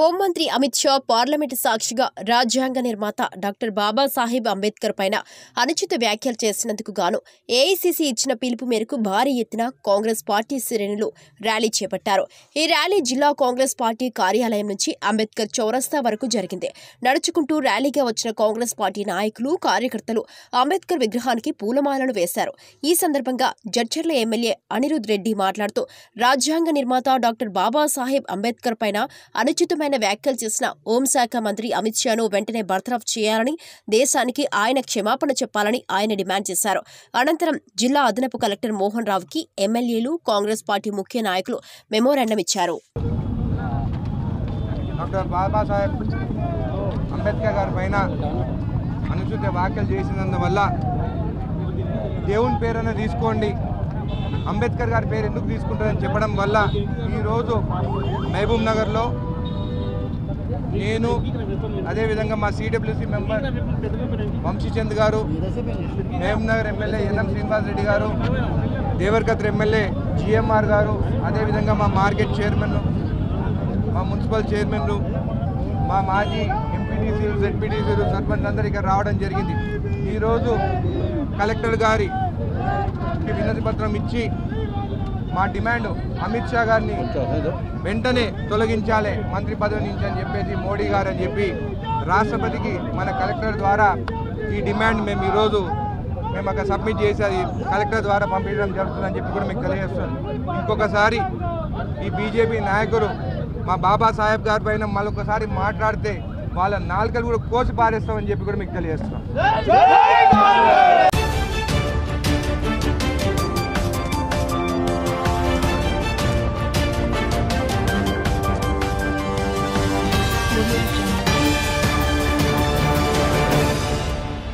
హోంమంత్రి అమిత్ షా పార్లమెంటు సాక్షిగా రాజ్యాంగ నిర్మాత డాక్టర్ బాబాసాహెబ్ అంబేద్కర్ పైన అనుచిత వ్యాఖ్యలు చేసినందుకు గాను ఏఐసీసీ ఇచ్చిన పిలుపు మేరకు భారీ ఎత్తున కాంగ్రెస్ పార్టీ శ్రేణులు ర్యాలీ చేపట్టారు. ఈ ర్యాలీ జిల్లా కాంగ్రెస్ పార్టీ కార్యాలయం నుంచి అంబేద్కర్ చౌరస్తా వరకు జరిగింది. నడుచుకుంటూ ర్యాలీగా వచ్చిన కాంగ్రెస్ పార్టీ నాయకులు, కార్యకర్తలు అంబేద్కర్ విగ్రహానికి పూలమాలలు వేశారు. ఈ సందర్భంగా జడ్చర్ల ఎమ్మెల్యే అనిరుద్ రెడ్డి మాట్లాడుతూ రాజ్యాంగ నిర్మాత డాక్టర్ బాబాసాహెబ్ అంబేద్కర్ పైన అనుచితమైన వ్యాఖ్యలు చేసిన హోంశాఖ మంత్రి అమిత్ షాను వెంటనే బర్తరఫ్ చేయాలని, దేశానికి ఆయన క్షమాపణ చెప్పాలని ఆయన డిమాండ్ చేశారు. అనంతరం జిల్లా అదనపు కలెక్టర్ మోహన్ రావుకి ఎమ్మెల్యేలు, కాంగ్రెస్ పార్టీ ముఖ్య నాయకులు మెమోరాండం ఇచ్చారు. డాక్టర్ బాబాసాహెబ్ అంబేద్కర్ గారి పైన అనుచిత వ్యాఖ్యలు చేసినందువల్ల దేవుని పేరును తీసుకోండి, అంబేద్కర్ గారి పేరు ఎందుకు తీసుకుంటారని చెప్పడం వల్ల ఈరోజు మహబూబ్ నగర్లో నేను, అదేవిధంగా మా సిడబ్ల్యూసీ మెంబర్ వంశీచంద్ గారు, మహబూబ్ నగర్ ఎమ్మెల్యే ఎన్ఎం శ్రీనివాస్ రెడ్డి గారు, దేవరకత్ర ఎమ్మెల్యే జిఎంఆర్ గారు, అదేవిధంగా మా మార్కెట్ చైర్మన్, మా మున్సిపల్ చైర్మన్లు, మా మాజీ ఎంపీటీసీలు, జెడ్పీటీసీలు, సర్పంచ్ అందరూ ఇక్కడ రావడం జరిగింది. ఈరోజు కలెక్టర్ గారికి వినతి పత్రం ఇచ్చి మా డిమాండ్ అమిత్ షా గారిని వెంటనే తొలగించాలి మంత్రి పదవి నుంచి అని చెప్పేసి మోడీ గారు అని చెప్పి రాష్ట్రపతికి మన కలెక్టర్ ద్వారా ఈ డిమాండ్ మేము అక్కడ సబ్మిట్ చేసి అది కలెక్టర్ ద్వారా పంపించడం జరుగుతుందని చెప్పి కూడా మీకు తెలియజేస్తున్నాను. ఇంకొకసారి ఈ బీజేపీ నాయకులు మా బాబాసాహెబ్ గారి పైన మరొకసారి మాట్లాడితే వాళ్ళ నాలుకలు కూడా కోసి పారేస్తామని చెప్పి కూడా మీకు తెలియజేస్తున్నాం. We'll